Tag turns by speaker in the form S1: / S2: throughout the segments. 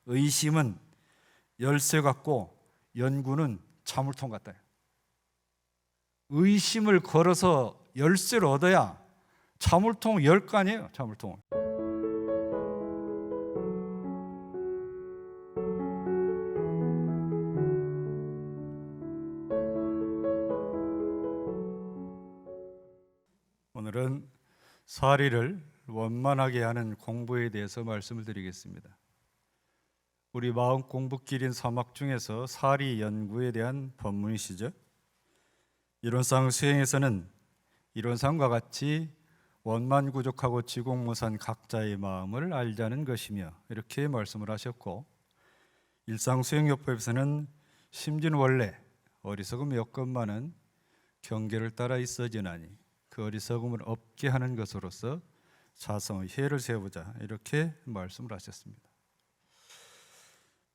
S1: 의심은 열쇠 같고 연구는 자물통 같다. 의심을 걸어서 열쇠를 얻어야 자물통 열 거 아니에요. 자물통. 오늘은 사리를 원만하게 하는 공부에 대해서 말씀을 드리겠습니다. 우리 마음 공부길인 사막 중에서 사리 연구에 대한 법문이시죠. 이론상 수행에서는 이론상과 같이 원만구족하고 지공무산 각자의 마음을 알자는 것이며 이렇게 말씀을 하셨고, 일상수행요법에서는 심진원래 어리석음 여건만은 경계를 따라 있어지나니 그 어리석음을 없게 하는 것으로서 자성의 해를 세우자 이렇게 말씀을 하셨습니다.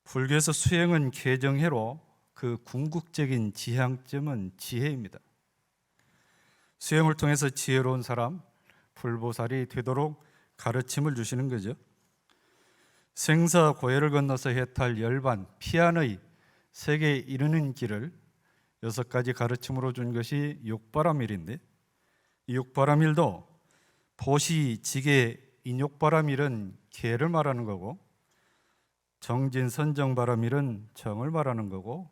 S1: 불교에서 수행은 개정해로 그 궁극적인 지향점은 지혜입니다. 수행을 통해서 지혜로운 사람, 불보살이 되도록 가르침을 주시는 거죠. 생사 고해를 건너서 해탈 열반, 피안의 세계에 이르는 길을 6가지 가르침으로 준 것이 육바람일인데, 이 육바람일도 보시, 지계, 인욕바람일은 계를 말하는 거고, 정진, 선정바람일은 정을 말하는 거고,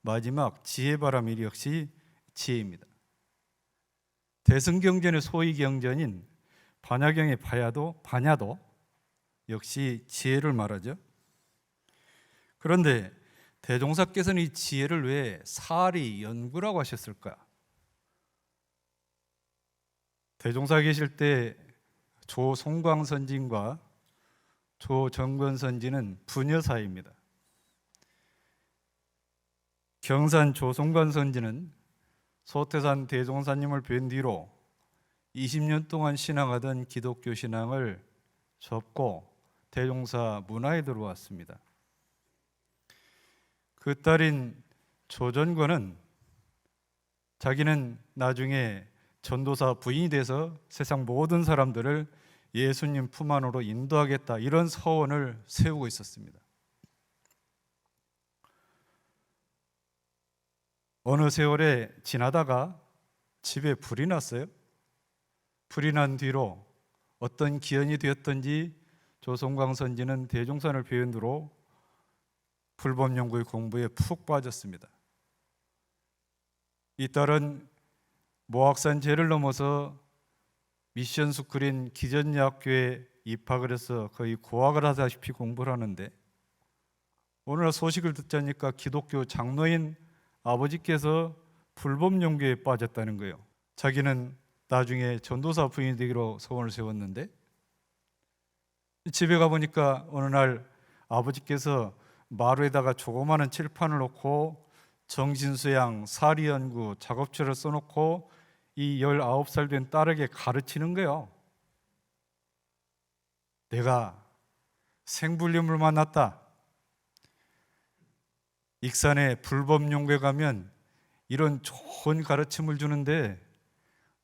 S1: 마지막 지혜바람일 역시 지혜입니다. 대승경전의 소위경전인 반야경의 반야도 역시 지혜를 말하죠. 그런데 대종사께서는 이 지혜를 왜 사리 연구라고 하셨을까? 대종사 계실 때 조송광선진과 조정건선진은 부녀 사이입니다. 경산 조송광선진은 소태산 대종사님을 뵌 뒤로 20년 동안 신앙하던 기독교 신앙을 접고 대종사 문화에 들어왔습니다. 그 딸인 조전권은 자기는 나중에 전도사 부인이 돼서 세상 모든 사람들을 예수님 품 안으로 인도하겠다, 이런 서원을 세우고 있었습니다. 어느 세월에 지나다가 집에 불이 났어요. 불이 난 뒤로 어떤 기연이 되었던지 조성광선지는 대종산을 배운 뒤로 불법연구의 공부에 푹 빠졌습니다. 이 딸은 모악산 제를 넘어서 미션 스쿨인 기전여학교에 입학을 해서 거의 고학을 하다시피 공부를 하는데, 어느 날 소식을 듣자니까 기독교 장로인 아버지께서 불법연구에 빠졌다는 거예요. 자기는 나중에 전도사 부인이 되기로 소원을 세웠는데, 집에 가보니까 어느 날 아버지께서 마루에다가 조그마한 칠판을 놓고 정신수양, 사리연구, 작업처를 써놓고 이 19살 된 딸에게 가르치는 거예요. 내가 생불림을 만났다. 익산에 불법연구에 가면 이런 좋은 가르침을 주는데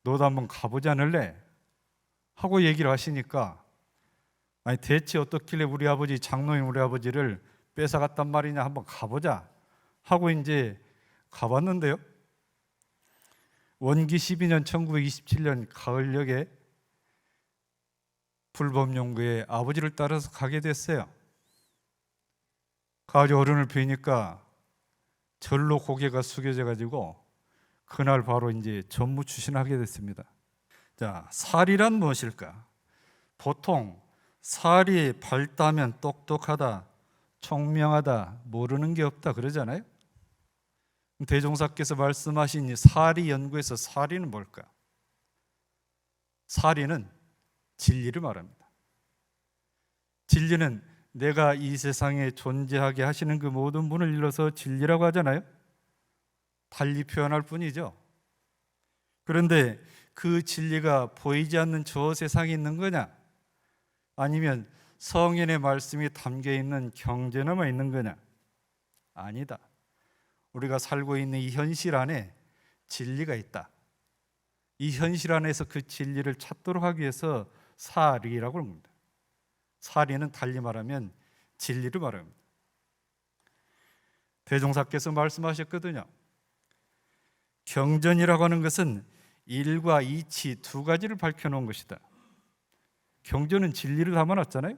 S1: 너도 한번 가보지 않을래? 하고 얘기를 하시니까, 아니 대체 어떻길래 우리 아버지, 장로인 우리 아버지를 뺏어갔단 말이냐, 한번 가보자 하고 이제 가봤는데요, 원기 12년 1927년 가을녘에 불법연구에 아버지를 따라서 가게 됐어요. 가을이 어른을 뵈니까 절로 고개가 숙여져 가지고 그날 바로 이제 전무 추신하게 됐습니다. 자, 사리란 무엇일까? 보통 사리 밝다면 똑똑하다, 총명하다, 모르는 게 없다 그러잖아요. 대종사께서 말씀하신 이 사리 연구에서 사리는 뭘까? 사리는 진리를 말합니다. 진리는 내가 이 세상에 존재하게 하시는 그 모든 분을 일러서 진리라고 하잖아요. 달리 표현할 뿐이죠. 그런데 그 진리가 보이지 않는 저 세상에 있는 거냐? 아니면 성인의 말씀이 담겨 있는 경전에만 있는 거냐? 아니다. 우리가 살고 있는 이 현실 안에 진리가 있다. 이 현실 안에서 그 진리를 찾도록 하기 위해서 사리라고 합니다. 사리는 달리 말하면 진리를 말합니다. 대종사께서 말씀하셨거든요. 경전이라고 하는 것은 일과 이치 두 가지를 밝혀놓은 것이다. 경전은 진리를 담아놨잖아요.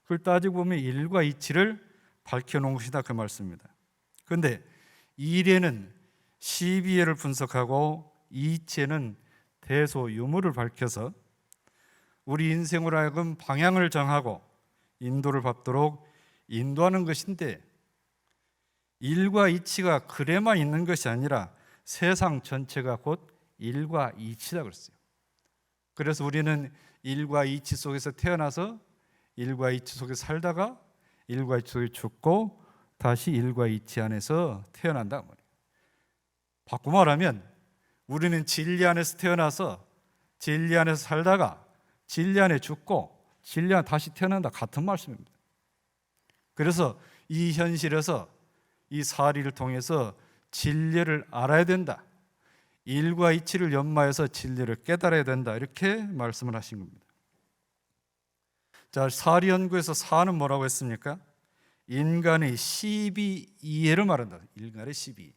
S1: 그걸 따지고 보면 일과 이치를 밝혀놓은 것이다, 그 말씀입니다. 그런데 일에는 시비예를 분석하고 이치에는 대소유무를 밝혀서 우리 인생으로 하여금 방향을 정하고 인도를 받도록 인도하는 것인데, 일과 이치가 글에만 있는 것이 아니라 세상 전체가 곧 일과 이치다 그랬어요. 그래서 우리는 일과 이치 속에서 태어나서 일과 이치 속에 살다가 일과 이치 속에 죽고 다시 일과 이치 안에서 태어난다 말이에요. 바꿔 말하면 우리는 진리 안에서 태어나서 진리 안에서 살다가 진리 안에 죽고 진리 안에 다시 태어난다, 같은 말씀입니다. 그래서 이 현실에서 이 사리를 통해서 진리를 알아야 된다, 일과 이치를 연마해서 진리를 깨달아야 된다, 이렇게 말씀을 하신 겁니다. 자, 사리연구에서 사는 뭐라고 했습니까? 인간의 시비이해를 말한다. 인간의 시비.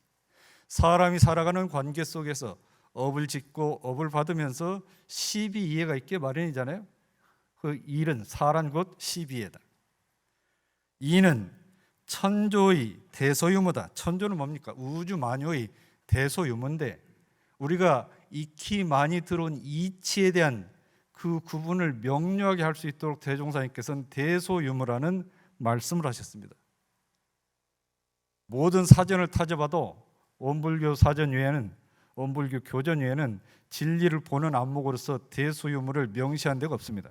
S1: 사람이 살아가는 관계 속에서 업을 짓고 업을 받으면서 시비이해가 있게 마련이잖아요. 그 일은 사란 곧 시비이해다. 이는 천조의 대소유무다. 천조는 뭡니까? 우주 만유의 대소유무인데, 우리가 익히 많이 들어온 이치에 대한 그 구분을 명료하게 할 수 있도록 대종사님께서는 대소유무라는 말씀을 하셨습니다. 모든 사전을 타져봐도 원불교 사전 외에는, 원불교 교전 외에는 진리를 보는 안목으로서 대소유무를 명시한 데가 없습니다.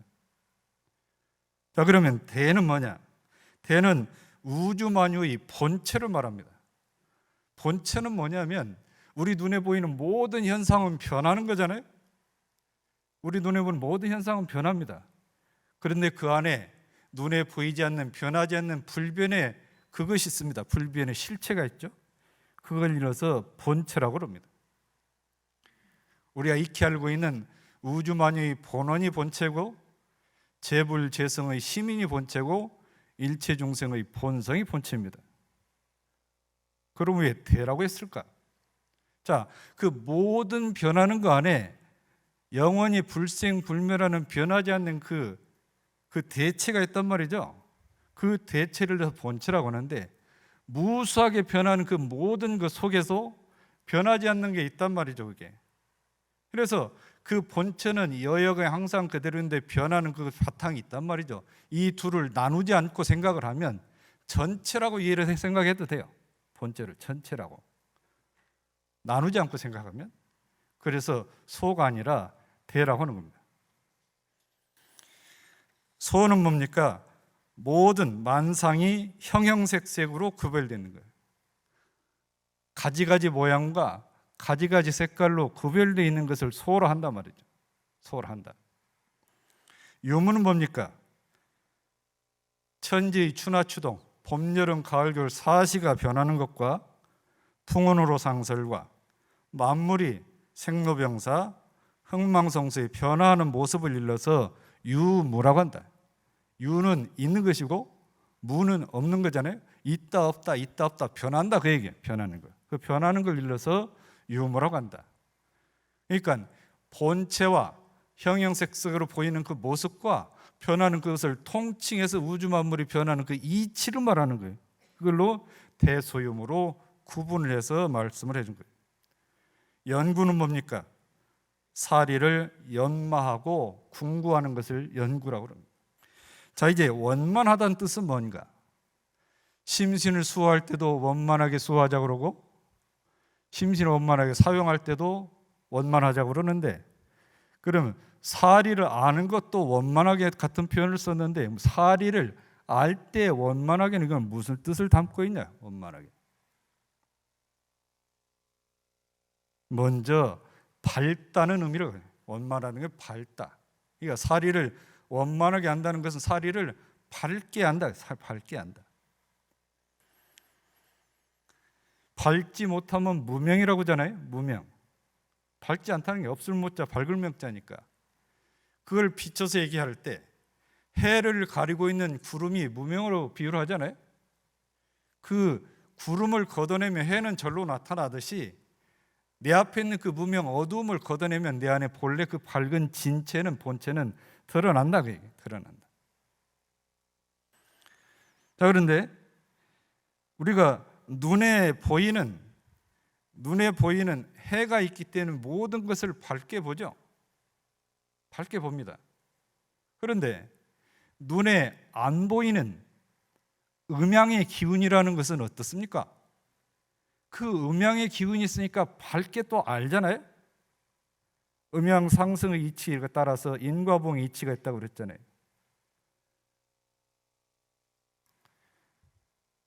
S1: 자, 그러면 대는 뭐냐? 대는 우주만유의 본체를 말합니다. 본체는 뭐냐면 우리 눈에 보이는 모든 현상은 변하는 거잖아요. 우리 눈에 보이는 모든 현상은 변합니다. 그런데 그 안에 눈에 보이지 않는, 변하지 않는 불변의 그것이 있습니다. 불변의 실체가 있죠. 그걸 일어서 본체라고 합니다. 우리가 익히 알고 있는 우주만유의 본원이 본체고, 재불재성의 시민이 본체고, 일체중생의 본성이 본체입니다. 그럼 왜 대라고 했을까? 자, 그 모든 변하는 거 안에 영원히 불생불멸하는, 변하지 않는 그 대체가 있단 말이죠. 그 대체를 본체라고 하는데, 무수하게 변하는 그 모든 그 속에서 변하지 않는 게 있단 말이죠, 그게. 그래서 그 본체는 여역에 항상 그대로인데 변하는 그 바탕이 있단 말이죠. 이 둘을 나누지 않고 생각을 하면 전체라고 이해를 생각해도 돼요. 본체를 전체라고 나누지 않고 생각하면. 그래서 소가 아니라 대라고 하는 겁니다. 소는 뭡니까? 모든 만상이 형형색색으로 구별되는 거예요. 가지가지 모양과 가지가지 색깔로 구별되어 있는 것을 소로 한단 말이죠. 소로 한다. 유무는 뭡니까? 천지의 추나추동, 봄, 여름, 가을, 겨울 사시가 변하는 것과 풍운으로 상설과 만물이 생로병사, 흥망성쇠의 변화하는 모습을 일러서 유무라고 한다. 유는 있는 것이고 무는 없는 거잖아요. 있다 없다, 있다 없다, 변한다, 그 얘기예요. 변하는 거. 그 변하는 걸 일러서 유무라고 한다. 그러니까 본체와 형형색색으로 보이는 그 모습과 변하는 그것을 통칭해서 우주 만물이 변하는 그 이치를 말하는 거예요. 그걸로 대소유무로 구분을 해서 말씀을 해준 거예요. 연구는 뭡니까? 사리를 연마하고 궁구하는 것을 연구라고 합니다. 자, 이제 원만하다는 뜻은 뭔가? 심신을 수호할 때도 원만하게 수호하자고 그러고, 심신을 원만하게 사용할 때도 원만하자고 그러는데, 그러면 사리를 아는 것도 원만하게 같은 표현을 썼는데, 사리를 알 때 원만하게는 이건 무슨 뜻을 담고 있냐? 원만하게. 먼저 밝다는 의미로, 원만하는 게 밝다. 그러니까 사리를 원만하게 한다는 것은 사리를 밝게 한다. 밝게 한다. 밝지 못하면 무명이라고 하잖아요. 무명. 밝지 않다는 게 없을 못자 밝을 명자니까. 그걸 비춰서 얘기할 때 해를 가리고 있는 구름이 무명으로 비유를 하잖아요. 그 구름을 걷어내면 해는 절로 나타나듯이 내 앞에 있는 그 무명 어두움을 걷어내면 내 안에 본래 그 밝은 진체는 본체는 드러난다. 드러난다. 자, 그런데 우리가 눈에 보이는 해가 있기 때문에 모든 것을 밝게 보죠. 밝게 봅니다. 그런데 눈에 안 보이는 음양의 기운이라는 것은 어떻습니까? 그 음양의 기운이 있으니까 밝게 또 알잖아요. 음양 상승의 이치에 따라서 인과봉의 이치가 있다고 그랬잖아요.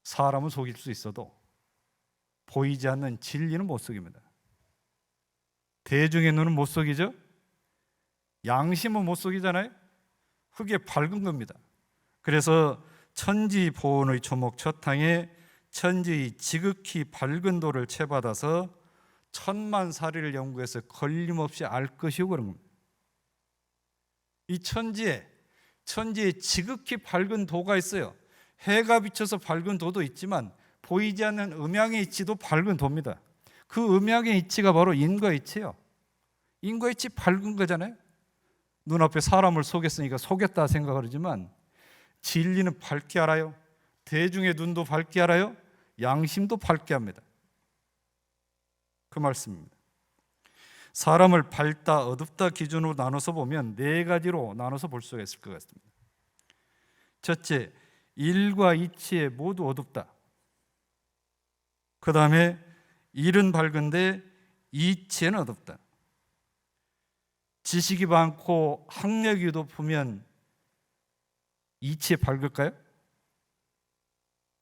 S1: 사람은 속일 수 있어도 보이지 않는 진리는 못 속입니다. 대중의 눈은 못 속이죠. 양심은 못 속이잖아요. 그게 밝은 겁니다. 그래서 천지보온의 초목 첫항에 천지의 지극히 밝은 도를 채받아서 천만사리를 연구해서 걸림없이 알 것이고 그런 겁니다. 이 천지에 지극히 밝은 도가 있어요. 해가 비쳐서 밝은 도도 있지만 보이지 않는 음양의 이치도 밝은 도입니다. 그 음양의 이치가 바로 인과이치예요. 인과이치 밝은 거잖아요. 눈앞에 사람을 속였으니까 속였다 생각을 하지만 진리는 밝게 알아요. 대중의 눈도 밝게 알아요. 양심도 밝게 합니다. 그 말씀입니다. 사람을 밝다, 어둡다 기준으로 나눠서 보면 네 가지로 나눠서 볼 수가 있을 것 같습니다. 첫째, 일과 이치에 모두 어둡다. 그 다음에 일은 밝은데 이치에는 어둡다. 지식이 많고 학력이 높으면 이치에 밝을까요?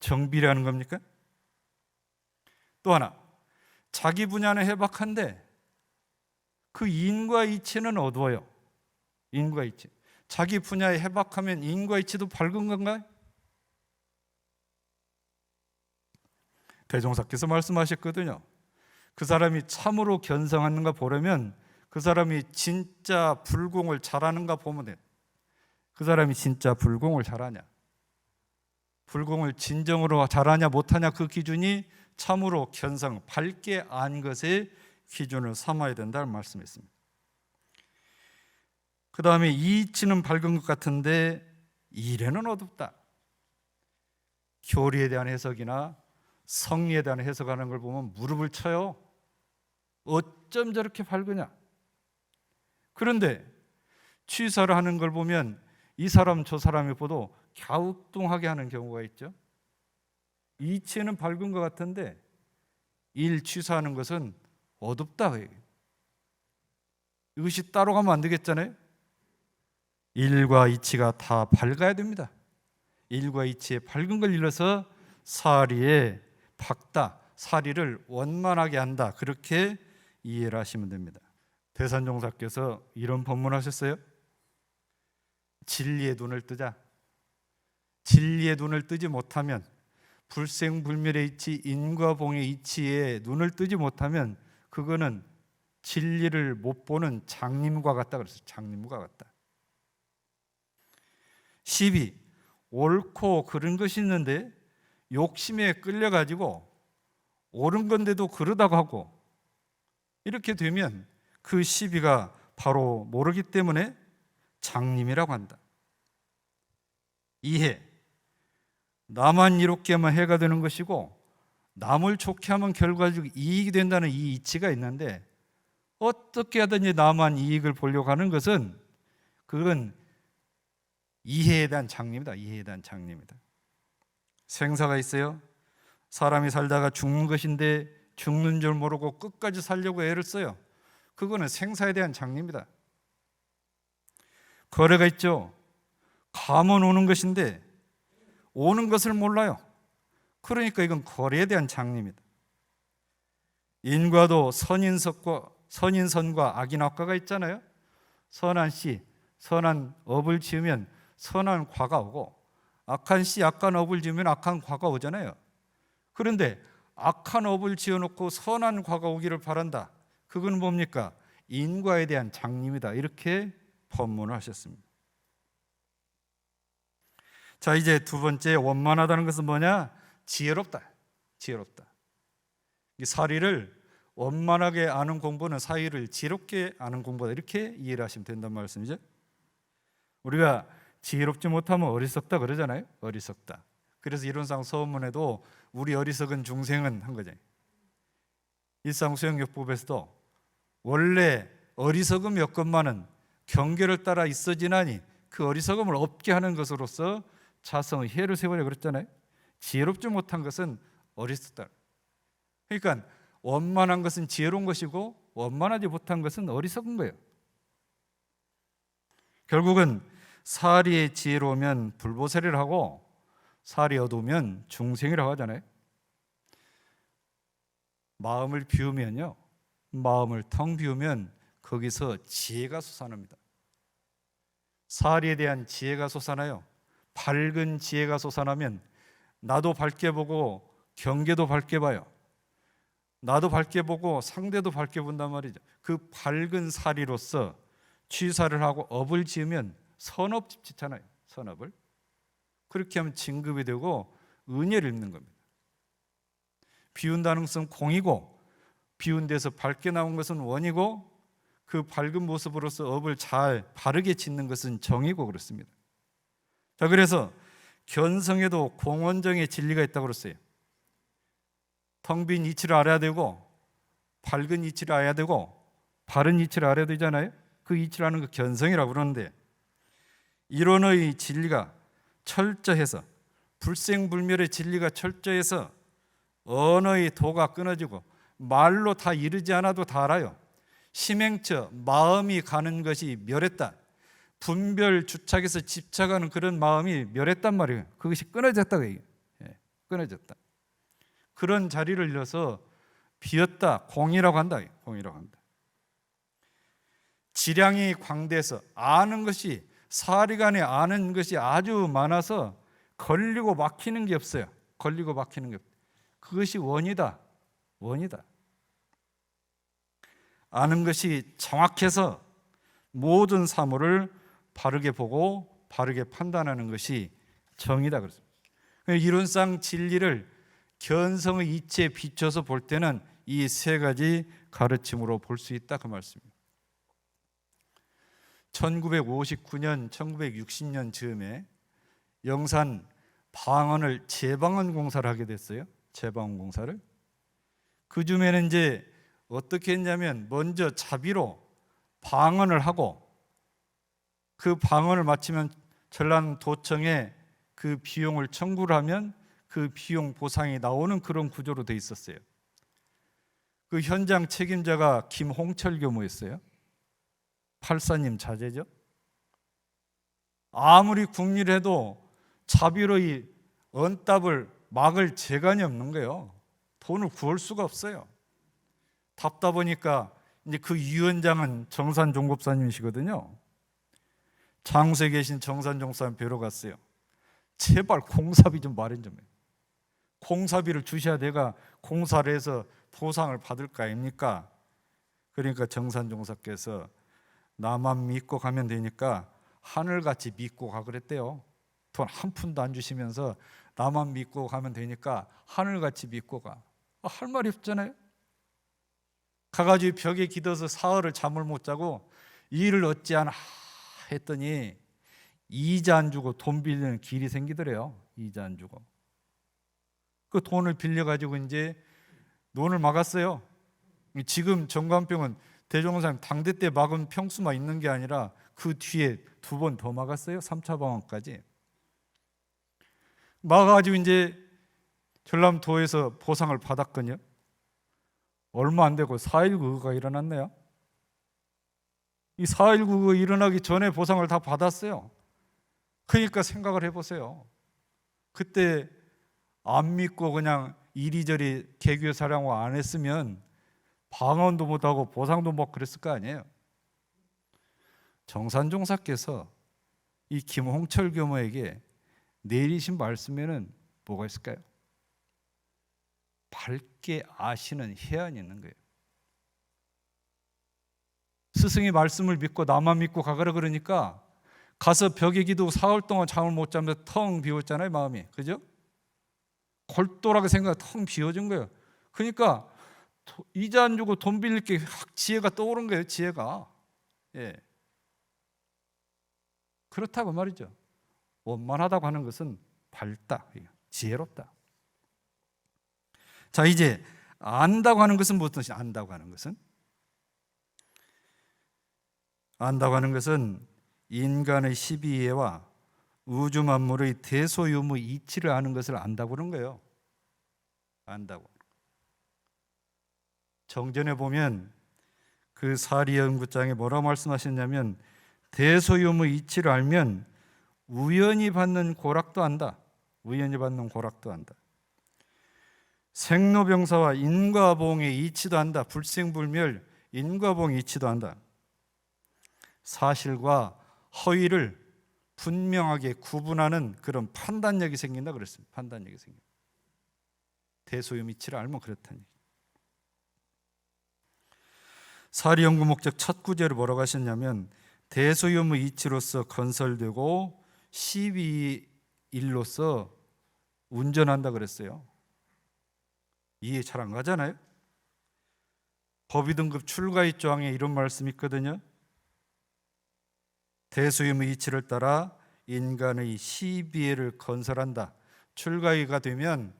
S1: 정비라는 겁니까? 또 하나, 자기 분야는 해박한데 그 인과 이치는 어두워요. 인과 이치. 자기 분야에 해박하면 인과 이치도 밝은 건가요? 대종사께서 말씀하셨거든요. 그 사람이 참으로 견성하는가 보려면 그 사람이 진짜 불공을 잘하는가 보면 돼요. 그 사람이 진짜 불공을 잘하냐, 불공을 진정으로 잘하냐 못하냐, 그 기준이 참으로 견성, 밝게 안 것의 기준을 삼아야 된다는 말씀이었습니다. 그 다음에 이치는 밝은 것 같은데 일에는 어둡다. 교리에 대한 해석이나 성리에 대한 해석하는 걸 보면 무릎을 쳐요. 어쩜 저렇게 밝으냐. 그런데 취사를 하는 걸 보면 이 사람 저 사람이 보도 갸우뚱하게 하는 경우가 있죠. 이치에는 밝은 것 같은데 일 취사하는 것은 어둡다. 이것이 따로 가면 안 되겠잖아요. 일과 이치가 다 밝아야 됩니다. 일과 이치에 밝은 걸 일러서 사리에 밝다, 사리를 원만하게 한다, 그렇게 이해를 하시면 됩니다. 대산종사께서 이런 법문하셨어요. 진리의 눈을 뜨자. 진리의 눈을 뜨지 못하면, 불생불멸의 이치, 인과봉의 이치에 눈을 뜨지 못하면 그거는 진리를 못 보는 장님과 같다 그랬어요. 장님과 같다. 12. 옳고 그른 것이 있는데 욕심에 끌려가지고 옳은 건데도 그러다고 하고, 이렇게 되면 그 시비가 바로 모르기 때문에 장님이라고 한다. 이해, 나만 이롭게 하면 해가 되는 것이고 남을 좋게 하면 결과적으로 이익이 된다는 이 이치가 있는데, 어떻게 하든지 나만 이익을 보려고 하는 것은 그건 이해에 대한 장님이다. 이해에 대한 장님이다. 생사가 있어요. 사람이 살다가 죽는 것인데 죽는 줄 모르고 끝까지 살려고 애를 써요. 그거는 생사에 대한 장님이다. 거래가 있죠. 가면 오는 것인데 오는 것을 몰라요. 그러니까 이건 거래에 대한 장님이다. 인과도 선인선과 악인악과가 있잖아요. 선한 씨, 선한 업을 지으면 선한 과가 오고, 악한 씨, 악한 업을 지으면 악한 과가 오잖아요. 그런데 악한 업을 지어놓고 선한 과가 오기를 바란다. 그건 뭡니까? 인과에 대한 장님이다. 이렇게 법문을 하셨습니다. 자, 이제 두 번째 원만하다는 것은 뭐냐? 지혜롭다. 지혜롭다. 이 사리를 원만하게 아는 공부는 사리를 지혜롭게 아는 공부다. 이렇게 이해를 하시면 된단 말씀이죠. 우리가 지혜롭지 못하면 어리석다 그러잖아요. 어리석다. 그래서 이론상 서문에도 우리 어리석은 중생은 한 거잖아요. 일상수용요법에서도 원래 어리석음 여건만은 경계를 따라 있어지나니 그 어리석음을 없게 하는 것으로서 자성의 해를 세우려 그랬잖아요. 지혜롭지 못한 것은 어리석다. 그러니까 원만한 것은 지혜로운 것이고 원만하지 못한 것은 어리석은 거예요. 결국은 사리의 지혜로우면 불보살이라고 하고 살이 어두우면 중생이라고 하잖아요. 마음을 비우면요, 마음을 텅 비우면 거기서 지혜가 솟아납니다. 사리에 대한 지혜가 솟아나요. 밝은 지혜가 솟아나면 나도 밝게 보고 경계도 밝게 봐요. 나도 밝게 보고 상대도 밝게 본단 말이죠. 그 밝은 사리로서 취사를 하고 업을 지으면 선업 짓잖아요. 선업을. 그렇게 하면 진급이 되고 은혜를 입는 겁니다. 비운다는 것은 공이고 비운 데서 밝게 나온 것은 원이고 그 밝은 모습으로서 업을 잘 바르게 짓는 것은 정이고 그렇습니다. 자, 그래서 견성에도 공원정의 진리가 있다고 그랬어요. 텅 빈 이치를 알아야 되고 밝은 이치를 알아야 되고 바른 이치를 알아야 되잖아요. 그 이치라는 그 견성이라고 그러는데 이론의 진리가 철저해서 불생불멸의 진리가 철저해서 언어의 도가 끊어지고 말로 다 이르지 않아도 다 알아요. 심행처 마음이 가는 것이 멸했다. 분별 주착에서 집착하는 그런 마음이 멸했단 말이에요. 그것이 끊어졌다고 얘기해요. 끊어졌다. 그런 자리를 잃어서 비었다. 공이라고 한다. 공이라고 한다. 지량이 광대해서 아는 것이 사리간에 아는 것이 아주 많아서 걸리고 막히는 게 없어요. 걸리고 막히는 게 없어요. 그것이 원이다. 원이다. 아는 것이 정확해서 모든 사물을 바르게 보고 바르게 판단하는 것이 정이다. 그렇습니다. 이론상 진리를 견성의 이치에 비춰서 볼 때는 이 세 가지 가르침으로 볼 수 있다. 그 말씀입니다. 1959년, 1960년 즈음에 영산 방언을 재방언 공사를 하게 됐어요. 재방언 공사를. 그 즈음에는 이제 어떻게 했냐면 먼저 자비로 방언을 하고 그 방언을 마치면 전라도청에 그 비용을 청구를 하면 그 비용 보상이 나오는 그런 구조로 돼 있었어요. 그 현장 책임자가 김홍철 교무였어요. 팔사님 자제죠. 아무리 궁리를 해도 자비로 이 언답을 막을 재간이 없는 거예요. 돈을 구할 수가 없어요. 답답하니까 이제 그 위원장은 정산종법사님이시거든요. 장수에 계신 정산종사님 뵈러 갔어요. 제발 공사비 좀 마련 좀 해요. 공사비를 주셔야 내가 공사를 해서 보상을 받을 거 아닙니까? 그러니까 정산종사께서 나만 믿고 가면 되니까 하늘같이 믿고 가 그랬대요. 돈 한 푼도 안 주시면서 나만 믿고 가면 되니까 하늘같이 믿고 가. 할 말이 없잖아요. 가가지고 벽에 기대서 사흘을 잠을 못 자고 일을 어찌하나 했더니 이자 안 주고 돈 빌리는 길이 생기더래요. 이자 안 주고. 그 돈을 빌려가지고 이제 논을 막았어요. 지금 정관병은 대종사님 당대 때 막은 평수만 있는 게 아니라 그 뒤에 2번 더 막았어요. 3차 방언까지. 막아가지고 이제 전남도에서 보상을 받았거든요. 얼마 안 되고 4.19가 일어났네요. 이 4.19가 일어나기 전에 보상을 다 받았어요. 그러니까 생각을 해보세요. 그때 안 믿고 그냥 이리저리 개교 사랑을 안 했으면 방언도 못하고 보상도 못 그랬을 거 아니에요. 정산종사께서 이 김홍철 교모에게 내리신 말씀에는 뭐가 있을까요? 밝게 아시는 해안이 있는 거예요. 스승이 말씀을 믿고 나만 믿고 가거라 그러니까 가서 벽에 기도 사흘 동안 잠을 못 자면서 텅 비웠잖아요, 마음이. 그죠? 골똘하게 생각이 텅 비워진 거예요. 그러니까 이자 안 주고 돈 빌릴 게 확 지혜가 떠오른 거예요, 지혜가. 예. 그렇다고 말이죠. 원만하다고 하는 것은 밝다, 지혜롭다. 자, 이제 안다고 하는 것은 무슨 뜻이냐? 안다고 하는 것은 인간의 시비이해와 우주 만물의 대소유무 이치를 아는 것을 안다고 그런 거예요. 안다고. 정전에 보면 그 사리 연구장에 뭐라고 말씀하셨냐면, 대소유무 이치를 알면 우연히 받는 고락도 안다. 우연히 받는 고락도 안다. 생로병사와 인과보응의 이치도 안다. 불생불멸, 인과보응의 이치도 안다. 사실과 허위를 분명하게 구분하는 그런 판단력이 생긴다 그랬습니다. 판단력이 생긴다. 대소유무 이치를 알면 그렇다니. 사리 연구 목적 첫 구절을 뭐라고 하셨냐면, 대소유무 이치로서 건설되고 시비일로서 운전한다 그랬어요. 이해 잘 안 가잖아요. 법의 등급 출가의 조항에 이런 말씀이 있거든요. 대소유무 이치를 따라 인간의 시비애를 건설한다. 출가의가 되면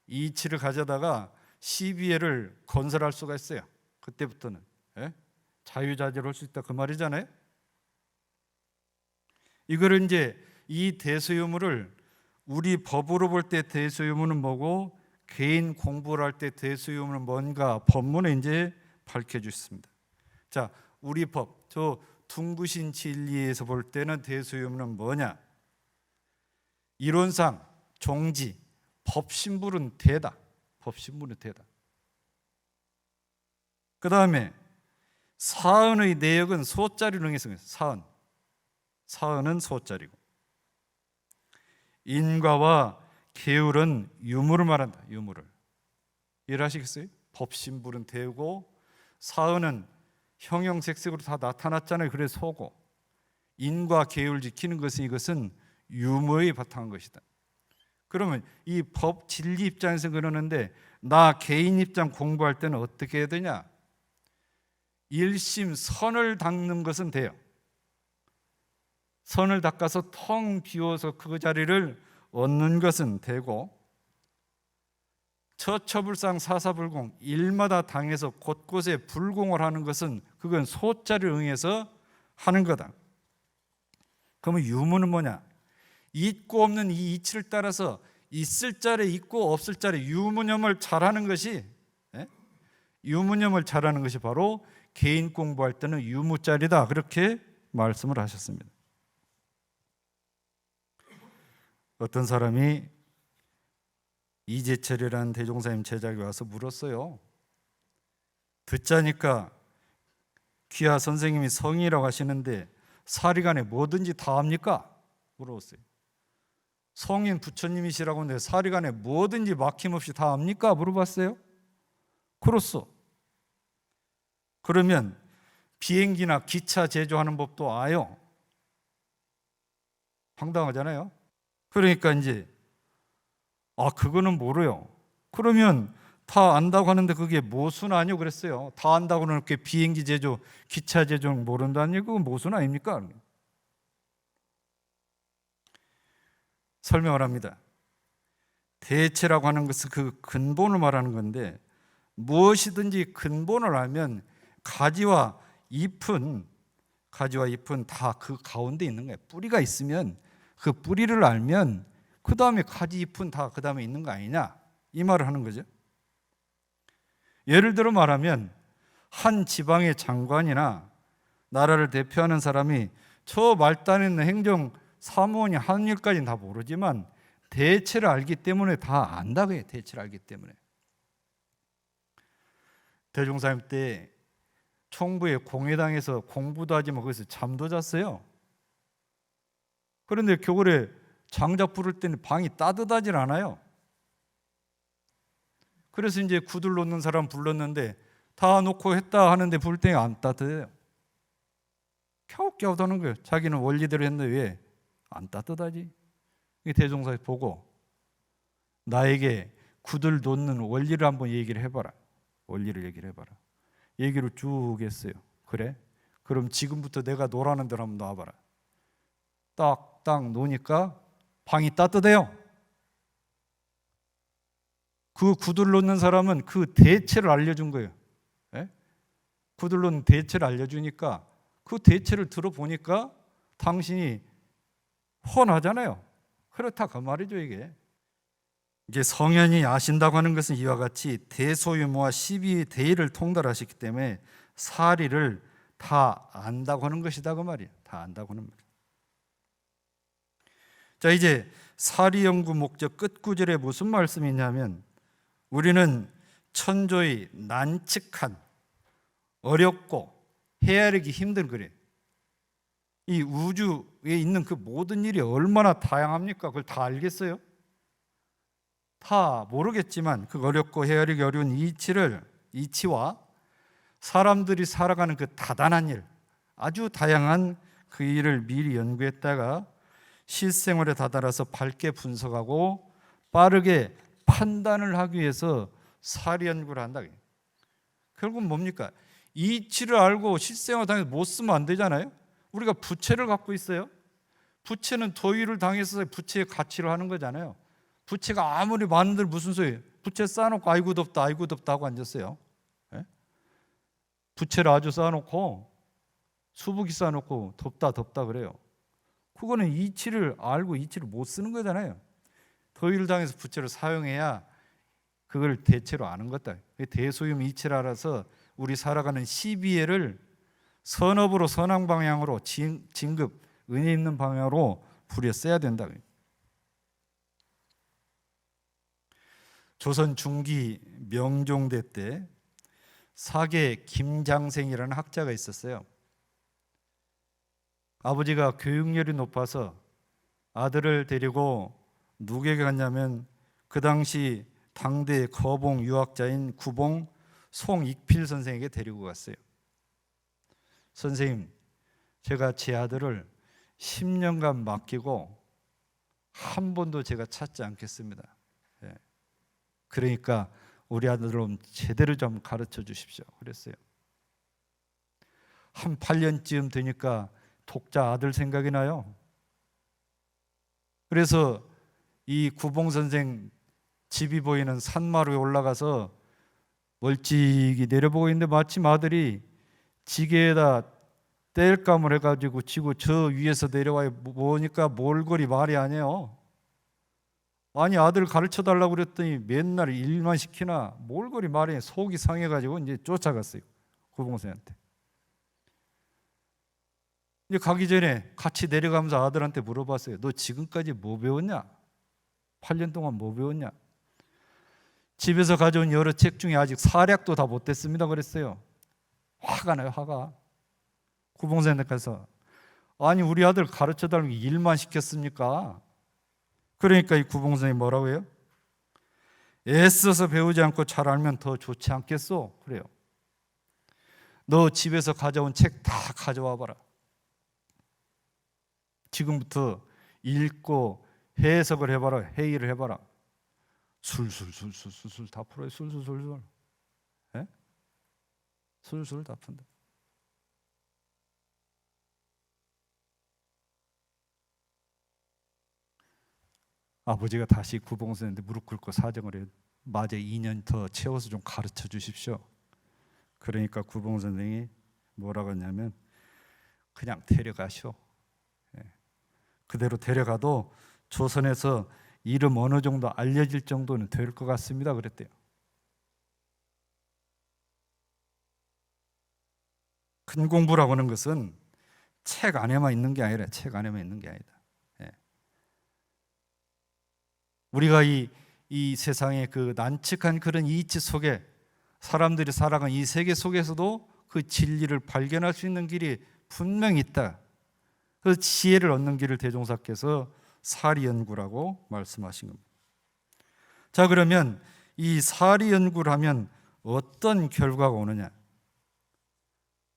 S1: 이치를 가져다가 시비애를 건설할 수가 있어요. 그때부터는 자유자재로 할 수 있다, 그 말이잖아요. 이거를 이제 이 대소유무를 우리 법으로 볼 때 대소유무는 뭐고, 개인 공부를 할 때 대소유무는 뭔가 법문에 이제 밝혀주셨습니다. 자, 우리 법, 저 둥구신 진리에서 볼 때는 대소유무는 뭐냐? 이론상 종지, 법신불은 대다. 법신불은 대다. 그 다음에 사언의 내역은 소자리로 응해서 사언은 소자리고, 인과와 계율은 유무를 말한다. 유무를. 이해하시겠어요? 법신불은 대우고, 사언은 형형색색으로 다 나타났잖아요. 그래서 소고, 인과 계율 지키는 것은 이것은 유무의 바탕한 것이다. 그러면 이 법 진리 입장에서 그러는데, 나 개인 입장 공부할 때는 어떻게 해야 되냐? 일심 선을 닦는 것은 돼요. 선을 닦아서 텅 비워서 그 자리를 얻는 것은 되고, 처처불상 사사불공, 일마다 당해서 곳곳에 불공을 하는 것은 그건 소자를 응해서 하는 거다. 그러면 유무는 뭐냐? 있고 없는 이 이치를 따라서 있을 자리에 있고 없을 자리에 유무념을 잘하는 것이, 유무념을 잘하는 것이 바로 개인 공부할 때는 유무자리다, 그렇게 말씀을 하셨습니다. 어떤 사람이 이재철이라는 대종사님 제자에게 와서 물었어요. 듣자니까 귀하 선생님이 성이라고 하시는데 사리간에 뭐든지 다 합니까? 물어봤어요. 성인 부처님이시라고 하는데 사리간에 뭐든지 막힘없이 다 합니까? 물어봤어요. 그렇소. 그러면 비행기나 기차 제조하는 법도 아요? 황당하잖아요. 그러니까 이제 그거는 모르요. 그러면 다 안다고 하는데 그게 모순 아니요? 그랬어요. 다 안다고는 이렇게 비행기 제조, 기차 제조는 모른다는 얘기, 그건 모순 아닙니까? 설명을 합니다. 대체라고 하는 것은 그 근본을 말하는 건데, 무엇이든지 근본을 알면 가지와 잎은 다 그 가운데 있는 거예요. 뿌리가 있으면 그 뿌리를 알면 그 다음에 가지 잎은 다 그 다음에 있는 거 아니냐, 이 말을 하는 거죠. 예를 들어 말하면 한 지방의 장관이나 나라를 대표하는 사람이 저 말단에 있는 행정 사무원이 하는 일까지는 다 모르지만 대체를 알기 때문에 다 안다 그래요. 대체를 알기 때문에. 대종사님 때 총부에 공회당에서 공부도 하지 뭐 거기서 잠도 잤어요. 그런데 겨울에 장작 부를 때는 방이 따뜻하질 않아요. 그래서 이제 구들 놓는 사람 불렀는데 다 놓고 했다 하는데 불 때가 안 따뜻해요. 깨우다는 거예요. 자기는 원리대로 했는데 왜 안 따뜻하지? 대종사 보고 나에게 구들 놓는 원리를 한번 얘기를 해봐라. 원리를 얘기를 해봐라. 얘기를 쭉 했어요. 그래? 그럼 지금부터 내가 놓으라는 대로 한번 놔봐라. 딱딱 놓으니까 방이 따뜻해요. 그 구들 놓는 사람은 그 대체를 알려준 거예요. 예? 구들 놓는 대체를 알려주니까 그 대체를 들어보니까 당신이 훤하잖아요. 그렇다 그 말이죠. 이게 성현이 아신다고 하는 것은 이와 같이 대소유무와 시비의 대의를 통달하셨기 때문에 사리를 다 안다고 하는 것이다 그 말이에요. 다 안다고 하는 말이에요. 자, 이제 사리 연구 목적 끝구절에 무슨 말씀이 있냐면 우리는 천조의 난측한 어렵고 헤아리기 힘든 그래. 이 우주에 있는 그 모든 일이 얼마나 다양합니까? 그걸 다 알겠어요? 다 모르겠지만 그 어렵고 헤아리기 어려운 이치와 사람들이 살아가는 그 다단한 일, 아주 다양한 그 일을 미리 연구했다가 실생활에 다다라서 밝게 분석하고 빠르게 판단을 하기 위해서 사리 연구를 한다. 결국은 뭡니까? 이치를 알고 실생활 당해서 못 쓰면 안 되잖아요. 우리가 부채를 갖고 있어요. 부채는 도유를 당해서 부채의 가치를 하는 거잖아요. 부채가 아무리 많은들 무슨 소리예요? 부채 쌓아놓고 아이고 덥다 아이고 덥다 하고 앉았어요. 예? 부채를 아주 쌓아놓고 수북이 쌓아놓고 덥다 덥다 그래요. 그거는 이치를 알고 이치를 못 쓰는 거잖아요. 도유를 당해서 부채를 사용해야 그걸 대체로 아는 것다. 대소유 이치를 알아서 우리 살아가는 시비애를 선업으로 선한 방향으로 진급 은혜 있는 방향으로 부려 써야 된다. 조선 중기 명종대 때 사계 김장생이라는 학자가 있었어요. 아버지가 교육열이 높아서 아들을 데리고 누구에게 갔냐면 그 당시 당대 거봉 유학자인 구봉 송익필 선생에게 데리고 갔어요. 선생님, 제가 제 아들을 10년간 맡기고 한 번도 제가 찾지 않겠습니다. 예. 그러니까 우리 아들을 제대로 좀 가르쳐 주십시오. 그랬어요. 한 8년쯤 되니까 독자 아들 생각이 나요. 그래서 이 구봉 선생 집이 보이는 산마루에 올라가서 멀찍이 내려보고 있는데 마침 아들이 지게에다 땔감을 해가지고 지고 저 위에서 내려와요. 뭐니까 몰골이 말이 아니에요. 아니 아들 가르쳐달라고 그랬더니 맨날 일만 시키나 몰골이 말이 속이 상해가지고 이제 쫓아갔어요. 구봉선생한테. 이제 가기 전에 같이 내려가면서 아들한테 물어봤어요. 너 지금까지 뭐 배웠냐? 8년 동안 뭐 배웠냐? 집에서 가져온 여러 책 중에 아직 사략도 다 못했습니다 그랬어요. 화가 나요. 화가. 구봉선생한테 가서 아니 우리 아들 가르쳐달라고 일만 시켰습니까? 그러니까 이 구봉선생이 뭐라고 해요? 애써서 배우지 않고 잘 알면 더 좋지 않겠소? 그래요. 너 집에서 가져온 책 다 가져와 봐라. 지금부터 읽고 해석을 해봐라. 회의를 해봐라. 술술 다 풀어요. 술술. 예? 술술 다 푼다. 아버지가 다시 구봉선생한테 무릎 꿇고 사정을 해요. 마저 2년 더 채워서 좀 가르쳐 주십시오. 그러니까 구봉선생이 뭐라고 했냐면 그냥 데려가시오. 그대로 데려가도 조선에서 이름 어느 정도 알려질 정도는 될 것 같습니다 그랬대요. 큰 공부라고 하는 것은 책 안에만 있는 게 아니라 책 안에만 있는 게 아니다. 우리가 이 세상의 그 난측한 그런 이치 속에 사람들이 살아가는 이 세계 속에서도 그 진리를 발견할 수 있는 길이 분명히 있다. 그 지혜를 얻는 길을 대종사께서 사리연구라고 말씀하신 겁니다. 자, 그러면 이 사리연구를 하면 어떤 결과가 오느냐?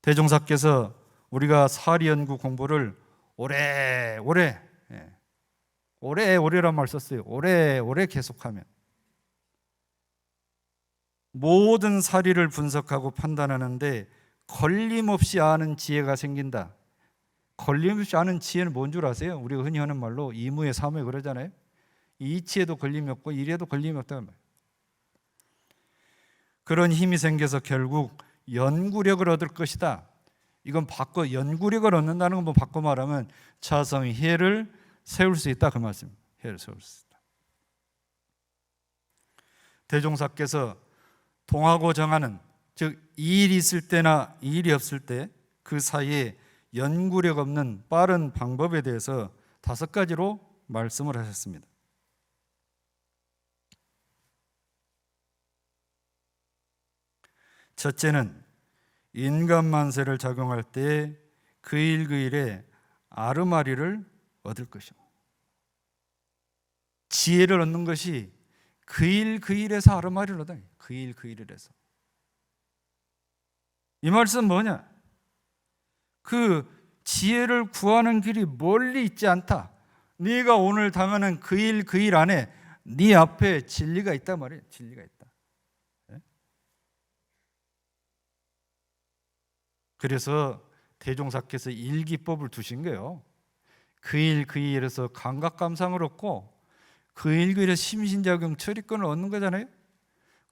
S1: 대종사께서 우리가 사리 연구 공부를 오래오래란 말 썼어요. 오래오래 계속하면 모든 사리를 분석하고 판단하는데 걸림없이 아는 지혜가 생긴다. 걸림없이 아는 지혜는 뭔 줄 아세요? 우리가 흔히 하는 말로 이무에 사무에 그러잖아요. 이치에도 걸림이 없고 일에도 걸림이 없다는 말이에요. 그런 힘이 생겨서 결국 연구력을 얻을 것이다. 이건 연구력을 얻는다는 건 뭐 바꿔 말하면 자성이 해를 세울 수 있다 그 말씀입니다. 해를 세울 수 있다. 대종사께서 동하고 정하는, 즉 일이 있을 때나 일이 없을 때 그 사이에 연구력 없는 빠른 방법에 대해서 5가지로 말씀을 하셨습니다. 첫째는 인간만세를 작용할 때 그 일 그 일에 아르마리를 얻을 것이고, 지혜를 얻는 것이 그 일 그 일에서 아르마리를 얻어요. 그 일 그 일에서. 이 말씀은 뭐냐? 그 지혜를 구하는 길이 멀리 있지 않다. 네가 오늘 당하는 그 일 그 일 안에 네 앞에 진리가 있단 말이에요. 진리가 있다. 그래서 대종사께서 일기법을 두신 거예요. 그 일 그 일에서 감각감상을 얻고 그 일 그 일에서 심신작용 처리권을 얻는 거잖아요.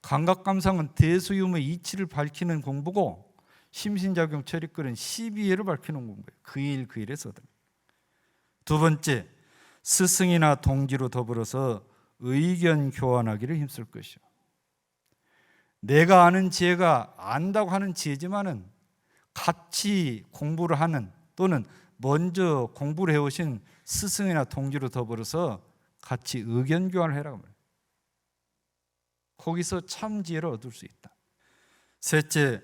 S1: 감각감상은 대수유의 이치를 밝히는 공부고 심신작용 처리권은 12예를 밝히는 공부예요. 그 일 그 일에서. 두 번째, 스승이나 동지로 더불어서 의견 교환하기를 힘쓸 것이요. 내가 아는 지혜가 안다고 하는 지혜지만은 같이 공부를 하는 또는 먼저 공부를 해오신 스승이나 동지로 더불어서 같이 의견 교환을 해라고 말해요. 거기서 참 지혜를 얻을 수 있다. 셋째,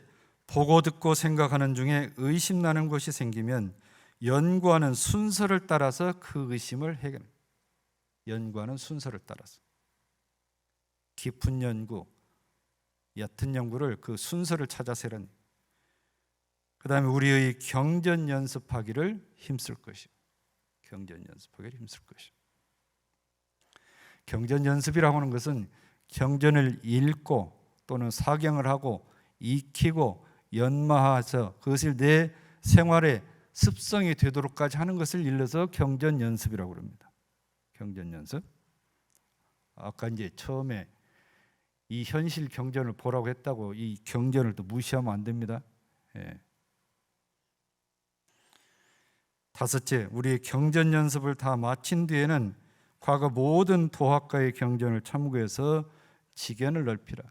S1: 보고 듣고 생각하는 중에 의심나는 것이 생기면 연구하는 순서를 따라서 그 의심을 해결합니다. 연구하는 순서를 따라서 깊은 연구, 얕은 연구를 그 순서를 찾아서 해라는. 그 다음에 우리의 경전 연습하기를 힘쓸 것이고, 경전 연습하기를 힘쓸 것이고. 경전 연습이라고 하는 것은 경전을 읽고 또는 사경을 하고 익히고 연마해서 그것을 내 생활의 습성이 되도록까지 하는 것을 일러서 경전 연습이라고 합니다. 경전 연습. 아까 이제 처음에 이 현실 경전을 보라고 했다고 이 경전을 또 무시하면 안 됩니다. 예. 다섯째, 우리의 경전 연습을 다 마친 뒤에는 과거 모든 도학가의 경전을 참고해서 지견을 넓히라.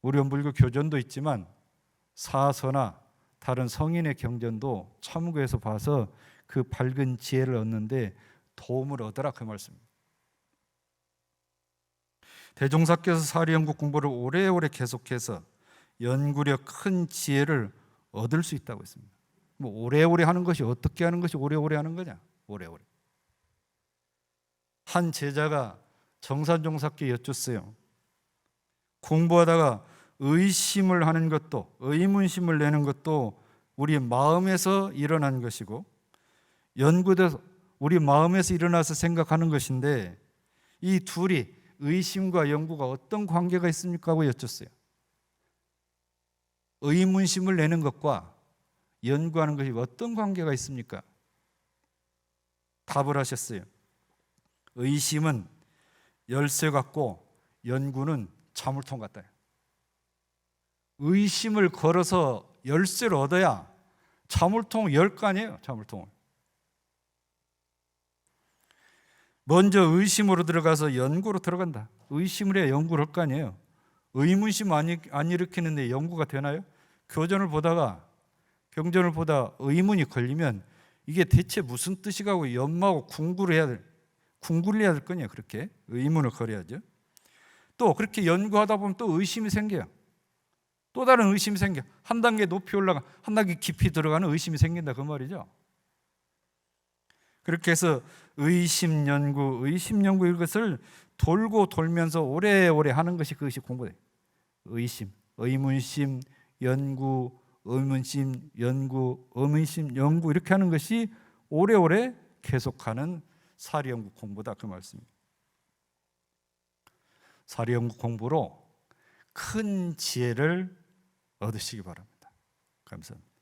S1: 우리 원불교 교전도 있지만 사서나 다른 성인의 경전도 참고해서 봐서 그 밝은 지혜를 얻는데 도움을 얻어라 그 말씀입니다. 대종사께서 사리연구 공부를 오래오래 계속해서 연구력 큰 지혜를 얻을 수 있다고 했습니다. 뭐 오래오래 하는 것이 어떻게 하는 것이 오래오래 하는 거냐? 오래오래. 한 제자가 정산종사께 여쭙어요. 공부하다가 의심을 하는 것도, 의문심을 내는 것도 우리 마음에서 일어난 것이고, 연구돼서 우리 마음에서 일어나서 생각하는 것인데, 이 둘이 의심과 연구가 어떤 관계가 있습니까? 하고 여쭙어요. 의문심을 내는 것과 연구하는 것이 어떤 관계가 있습니까? 답을 하셨어요. 의심은 열쇠 같고 연구는 자물통 같다. 의심을 걸어서 열쇠를 얻어야 자물통을 열 거 아니에요. 자물통을. 먼저 의심으로 들어가서 연구로 들어간다. 의심을 해야 연구를 할 거 아니에요. 의문심 안 일으키는데 연구가 되나요? 교전을 보다가 경전을 보다 의문이 걸리면 이게 대체 무슨 뜻이라고 연마하고 궁구를 해야 될 거냐. 그렇게 의문을 걸어야죠. 또 그렇게 연구하다 보면 또 의심이 생겨요. 또 다른 의심이 생겨. 한 단계 높이 올라가 한 단계 깊이 들어가는 의심이 생긴다 그 말이죠. 그렇게 해서 의심 연구 이것을 돌고 돌면서 오래오래 하는 것이 그것이 공부예요. 의심, 의문심, 연구, 의문심 연구 이렇게 하는 것이 오래오래 계속하는 사리 연구 공부다, 그 말씀입니다. 사리 연구 공부로 큰 지혜를 얻으시기 바랍니다. 감사합니다.